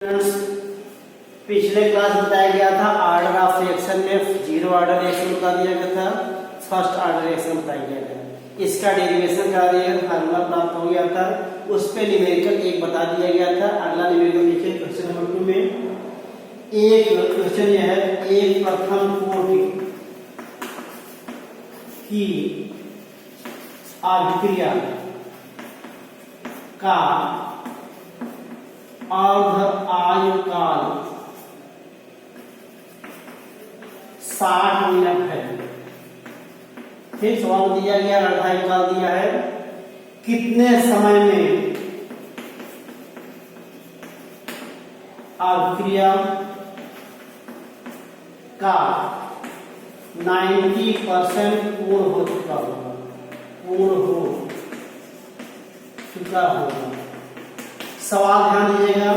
पिछले क्लास बताया गया था ऑर्डर ऑफ रिएक्शन में जीरो ऑर्डर रिएक्शन बता दिया गया था, फर्स्ट ऑर्डर रिएक्शन बताया गया था। इसका डेरिवेशन का फार्मूला प्राप्त हो गया था, उस पे न्यूमेरिकल एक बता दिया गया था। अगला न्यूमेरिकल देखिए क्वेश्चन नंबर 2 में एक क्वेश्चन यह है, एक प्रथम कोटि की अभिक्रिया का अर्ध आयुकाल 60 मिनट है। फिर सवाल दिया गया, अर्ध आयुकाल दिया है, कितने समय में अभिक्रिया का 90% पूर्ण हो चुका होगा, सवाल ध्यान दीजिएगा,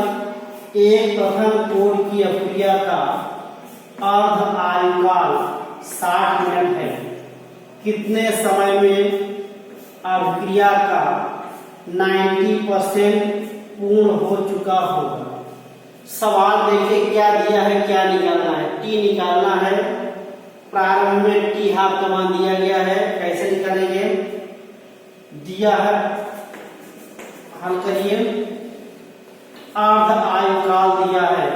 एक प्रथम कोण की अभिक्रिया का अर्ध आयुकाल 60 मिनट है। कितने समय में अभिक्रिया का 90% पूर्ण हो चुका होगा। सवाल देखिए क्या दिया है, क्या निकालना है। टी निकालना है, प्रारंभ में टी हाफ का मान दिया गया है, कैसे निकालेंगे, दिया है, हल करिए। अर्ध आयुकाल दिया है,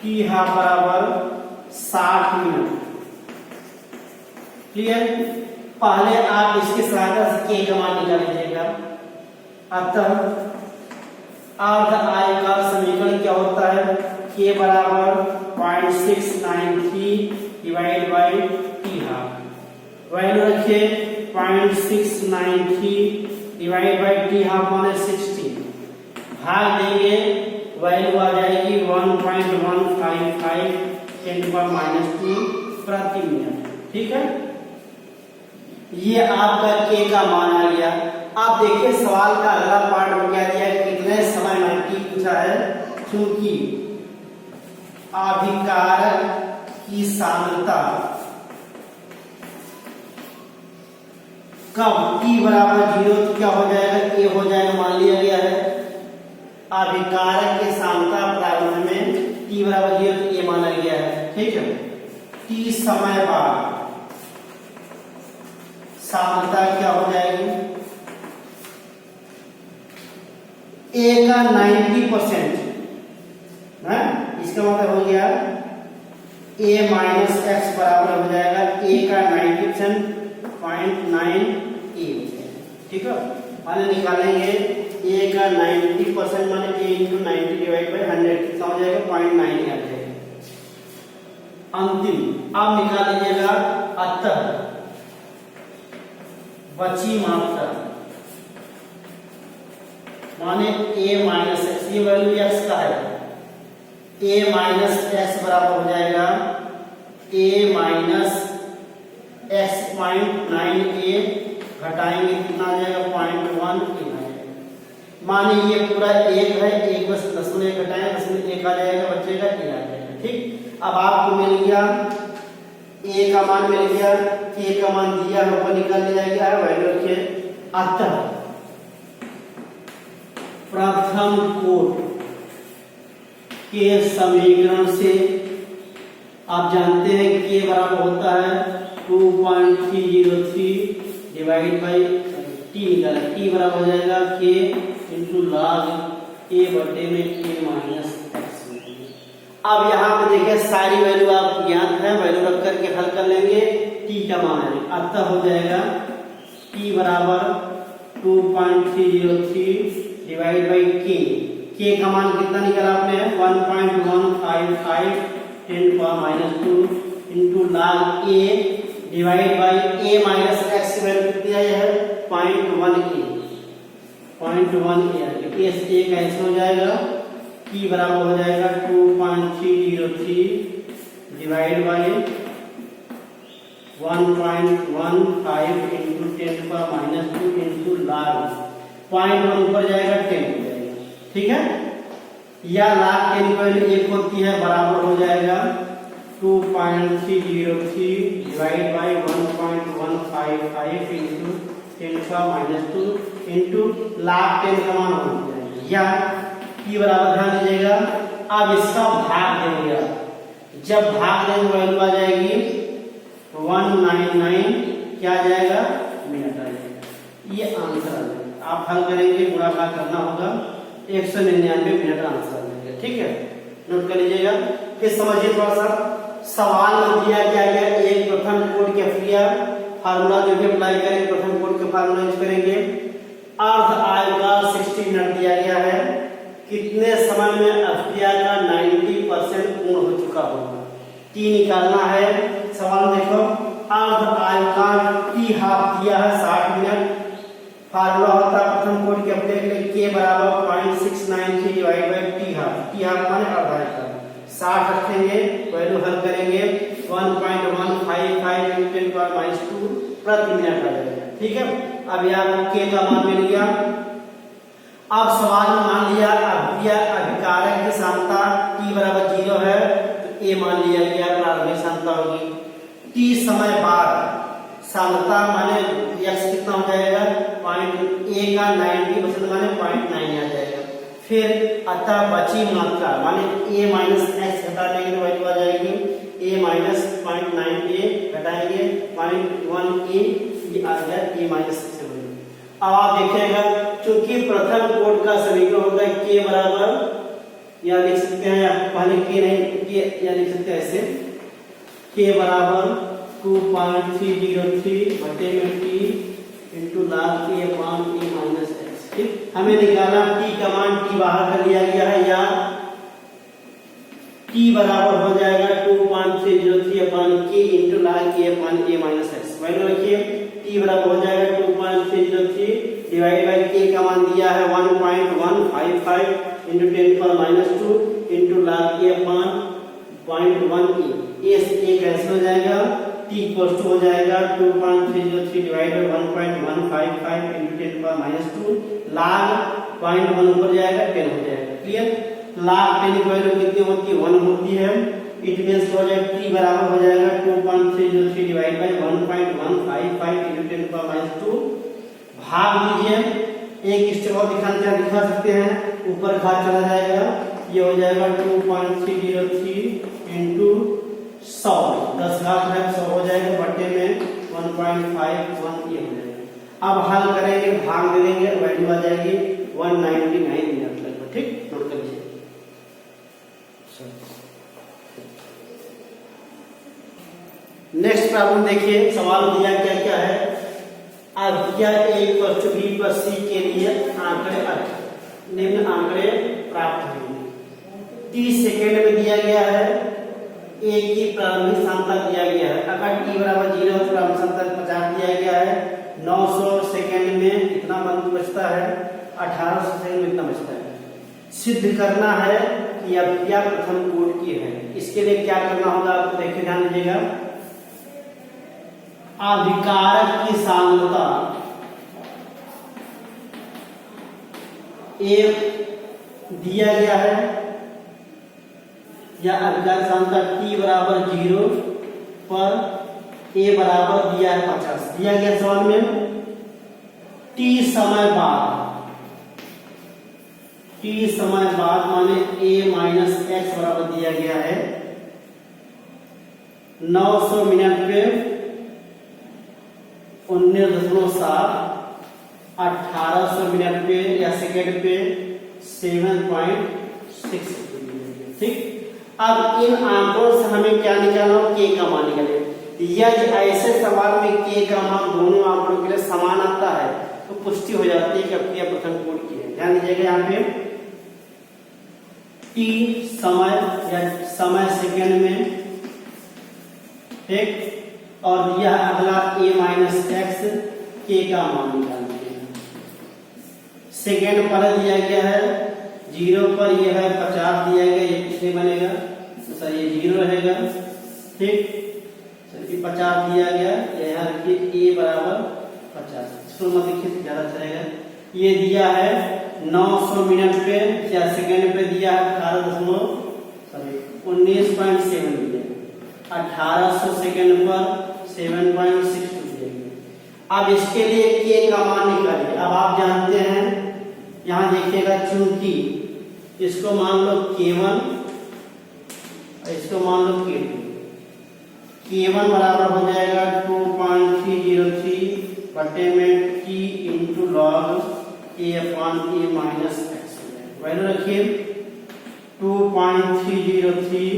टी हाफ बराबर 60 मिनट। क्लियर। पहले आप इसकी सहायता से के का मान निकाल लीजिएगा। अतः अर्ध आयुकाल समीकरण क्या होता है, के बराबर 0.693 divide by T half. Value रखिए 0.693 डिवाइड बाई टी हाफ माने 60, भाग देंगे, वैल्यू आ जाएगी 1.155 10⁻² प्रति मिनट। ठीक है, ये आपका के का मान आ गया। अब देखिए सवाल का अगला पार्ट में क्या दिया है, कितने समय में टी पूछा है, क्योंकि अभिकारक की सांद्रता कब t बराबर 0 तो क्या हो जाएगा, a हो जाएगा, मान लिया गया है। अभिकारक की सांद्रता प्रारंभ में t बराबर 0 तो a माना गया है। ठीक है, t समय बाद सांद्रता क्या हो जाएगी, a का 90% है, इसका मतलब हो गया a माइनस एक्स बराबर हो जाएगा a का 90% 0.9 a। ठीक है, माने निकालेंगे a का 90% माने a इंटू 90 डिवाइड बाई 100 कितना हो जाएगा, 0.9 आ जाएगा। अंतिम अब निकाल लीजिएगा। अतः बची मात्रा माने a माइनस एक्स, ये वैल्यू एक्स का है, a माइनस एक्स बराबर हो जाएगा a माइनस एक्स 0.9a, घटाएंगे कितना आ जाएगा, 0.1 a। माने ये पूरा एक है, एक बस दशमलव एक घटाएंगे, दशमलव एक आ जाएगा, बचेगा a आ जाएगा। ठीक, अब आपको मिल गया a का मान मिल गया, k का मान दिया है, ऊपर निकाल लिया गया है, वैल्यू रखिए। अतः प्रथम कोण के समीकरण से आप जानते हैं कि k बराबर होता है 2.303 डिवाइड बाई टी निकाला, टी बराबर हो जाएगा k इंटू लॉग a बटे में k माइनस एक्स। अब यहाँ पे देखिए सारी वैल्यू आप ज्ञात है, वैल्यू रख करके हल कर लेंगे, टी का मान है। अतः हो जाएगा टी बराबर 2.303 डिवाइड बाई के का मान कितना निकाला आपने, 1.155 10⁻² into log a divide by a minus x की वैल्यू कितनी आई है, 0.1 a। इस a कैंसिल हो जाएगा, t बराबर हो जाएगा 2.303 divide by 1.15 into 10⁻² into log 0.1 ऊपर जाएगा 10 हो जाएगा। ठीक है, या लॉग 10 की वैल्यू 1 होती है, बराबर हो जाएगा 2.303 divide by 1.155 into 10⁻² into log 10 का मान हो जाएगा। या t बराबर, ध्यान दीजिएगा, अब इसका भाग देंगे। जब भाग देंगे वैल्यू आ जाएगी 199, क्या आ जाएगा, मिनट आ जाएगा। ये आंसर आ जाएगा। आप हल करेंगे, गुणा भाग करना होगा, 199 मिनट आंसर आ जाएगा। ठीक है, नोट कर लीजिएगा। फिर समझिए थोड़ा सा, सवाल में दिया क्या गया, एक प्रथम कोड की क्रिया फार्मूला जो भी अप्लाई करेंगे, प्रथम कोड के फार्मूला यूज करेंगे। अर्ध आयु का 60 मिनट दिया गया है, कितने समय में अभिक्रिया का 90% पूर्ण हो चुका होगा, टी निकालना है। सवाल देखो, अर्ध आयु का टी हाफ दिया है 60 मिनट। फार्मूला होता है प्रथम कोड के अपने के लिए k बराबर 0.693 divide by T half. T half माने अर्ध आयु का 60 रखेंगे, वैल्यू हल करेंगे 1.155 × 10⁻² प्रति मिनट आ जाएगा। ठीक है, अब यहाँ k का मान मिल गया। अब सवाल में मान लिया अभिक्रिया अभिकारक की सांद्रता t बराबर 0 है, तो a मान लिया गया, प्रारंभिक सांद्रता होगी। t समय बाद सांद्रता माने x कितना हो जाएगा, a का 90% माने 0.9 आ जाएगा। फिर अतः बची मात्रा माने a माइनस x घटा देंगे तो वैल्यू आ जाएगी a माइनस 0.9a घटाएंगे 0.1a, ये आ गया a माइनस 6। अब आप देखिएगा, क्योंकि प्रथम कोड का समीकरण होता है k बराबर, या लिख सकते हैं पहले k नहीं, k या लिख सकते हैं ऐसे, k बराबर 2.303 बटे में t into log a upon a minus x। ठीक, हमें निकालना t का मान, t बाहर कर लिया गया है, या t बराबर हो जाएगा 2.303 upon k into log a upon a minus x। Value रखिए, t बराबर हो जाएगा 2.303 डिवाइड बाय k का मान दिया है 1.155 into 10⁻² into log a upon 0.1a। a से a कैंसिल हो जाएगा, t इक्वल टू हो जाएगा 2.303 डिवाइड बाय 1.155 इंटू 10⁻² log 0.1 ऊपर जाएगा 10 हो जाएगा। क्लियर, log 10 की वैल्यू कितनी होती है, 1 होती है। इट मींस हो जाएगा t बराबर हो जाएगा 2.303 डिवाइड बाय 1.155 इंटू 10⁻²। भाग लीजिए, एक स्टेप और दिखा सकते हैं, ऊपर घात चला जाएगा, ये हो जाएगा 2.303 इंटू 100, 10 घात है 100 हो जाएगा, बटे में 1.51 ये हो जाएगा। अब हल करेंगे, भाग दे देंगे, वैल्यू आ जाएगी 199 मिनट लगभग। ठीक, नोट कर लीजिए। नेक्स्ट प्रॉब्लम देखिए, सवाल दिया क्या क्या है, अभिक्रिया a = b + c के लिए आंकड़े निम्न आंकड़े प्राप्त होंगे। 30 सेकेंड में दिया गया है, a की प्रारंभिक सांद्रता दिया गया है, अगर t बराबर 0 है तो प्रारंभिक सांद्रता 50 दिया गया है। 900 सेकेंड में कितना बचता है, 1800 सेकेंड में कितना बचता है। सिद्ध करना है कि अभिक्रिया प्रथम कोड की है। इसके लिए क्या करना होगा, आपको देखिए, ध्यान दीजिएगा। अभिकारक की सांद्रता a दिया गया है, या अभिकारक सांद्रता t बराबर 0 पर a बराबर दिया है 50 दिया गया सवाल में। t समय बाद माने a माइनस x बराबर दिया गया है 900 मिनट पे 19.7, 1800 मिनट पे या सेकेंड पे 7.6। ठीक, अब इन आंकड़ों से हमें क्या निकालना हो, k का मान निकाले। यदि ऐसे सवाल में k का मान दोनों आंकड़ों के लिए समान आता है तो पुष्टि हो जाती है कि अभिक्रिया प्रथम कोड की है। ध्यान दीजिएगा, यहाँ पे t समय या समय सेकेंड में, ठीक, और यह अगला a माइनस x, k का मान निकालते हैं। सेकेंड पर दिया गया है 0 पर, यह है 50 दिया गया, ये कितने बनेगा, सर ये 0 रहेगा। ठीक, चलिए 50 दिया गया, यह रखिए a बराबर 50, इसको मत लिखिए ज्यादा अच्छा रहेगा। ये दिया है 900 मिनट पे या सेकेंड पे दिया है 19.7 दिया, 1800 सेकेंड पर 7.6 दिया। अब इसके लिए k का मान निकालिए। अब आप जानते हैं यहाँ देखिएगा चूंकि इसको मान लो K1 इसको मान लो K2, K1 बराबर हो जाएगा 2.303 बटे में T into log A upon A minus x. Value रखिए 2.303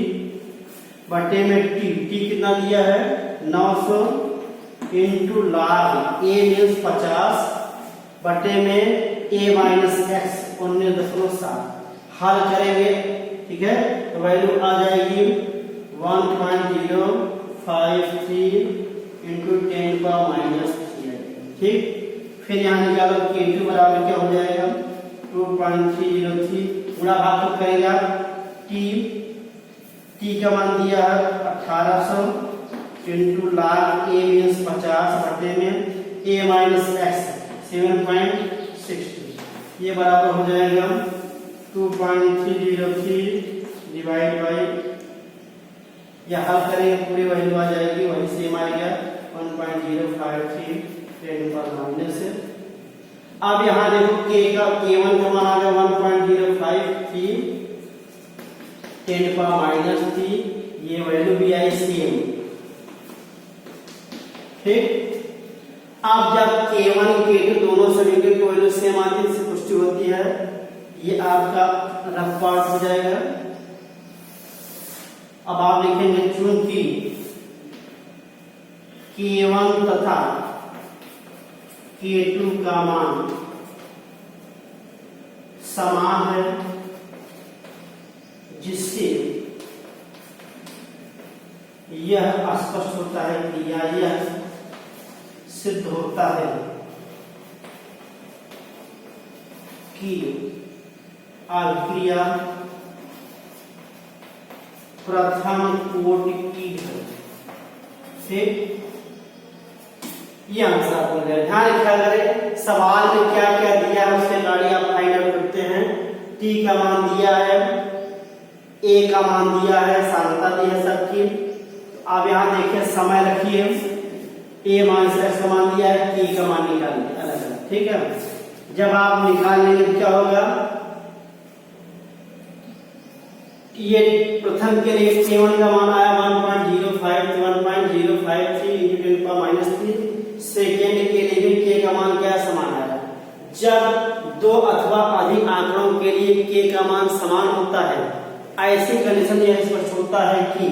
बटे में T कितना दिया है 900 इंटू लॉग A मीन्स 50 बटे में A माइनस एक्स 19.7 हल करेंगे, ठीक है। तो वैल्यू आ जाएगी 1.053 इंटू 10 पावर माइनस 3, ठीक। फिर यहाँ निकालो K2 बराबर क्या हो जाएगा 2.303 गुणा भाग कब करेगा T का मान दिया है 1800 इंटू लॉग A मीन्स 50 बटे में A माइनस एक्स 7.60, ये बराबर हो जाएगा 2.303 डिवाइड बाई, या हल करेंगे पूरी वैल्यू आ जाएगी वही सेम आएगा 1.053 10 पावर माइनस। अब यहाँ देखो K1 का मान आ गया 1.053 10 पावर माइनस 3, ये वैल्यू भी आई सेम, ठीक। अब जब K1 K2 दोनों समीकरण की वैल्यू सेम आती है इससे पुष्टि होती है, ये आपका रफ पार्ट हो जाएगा। अब आप लिखेंगे चूंकि K1 तथा K2 का मान समान है, जिससे यह स्पष्ट होता है कि यह सिद्ध होता है कि अभिक्रिया प्रथम कोटि की है, ठीक। ये आंसर आपको मिल जाएगा। ध्यान रखा करें सवाल में क्या क्या दिया है उसके गाड़ी आप फाइंड आउट करते हैं। T का मान दिया है, A का मान दिया है, सांद्रता दी है सबकी। अब यहाँ देखिए समय रखिए, A माइनस एक्स का मान दिया है, T का मान निकालिए अलग अलग, ठीक है। जब आप निकाल लेंगे क्या होगा, ये प्रथम के लिए K1 का मान आया 1.053 इंटू 10 पावर माइनस 3। सेकेंड के लिए भी K का मान क्या समान आया। जब दो अथवा अधिक आंकड़ों के लिए K का मान समान होता है, ऐसी कंडीशन यह स्पष्ट होता है कि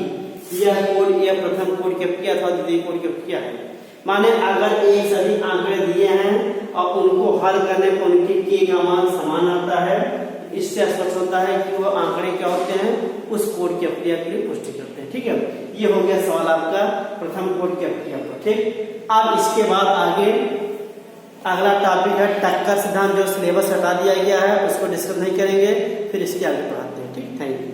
यह कोड या प्रथम कोड की अभिक्रिया अथवा द्वितीय कोड की अभिक्रिया है। माने अगर एक से अधिक आंकड़े दिए हैं और उनको हल करने पर उनके K का मान समान आता है, इससे स्पष्ट होता है कि वो आंकड़े क्या होते हैं, उस कोड की अभिक्रिया के लिए पुष्टि करते हैं, ठीक है। ये हो गया सवाल आपका प्रथम कोड की अभिक्रिया पर, ठीक। अब इसके बाद आगे अगला टॉपिक है टक्कर सिद्धांत, जो सिलेबस हटा दिया गया है उसको डिस्कस नहीं करेंगे, फिर इसके आगे पढ़ाते हैं, ठीक। Thank you.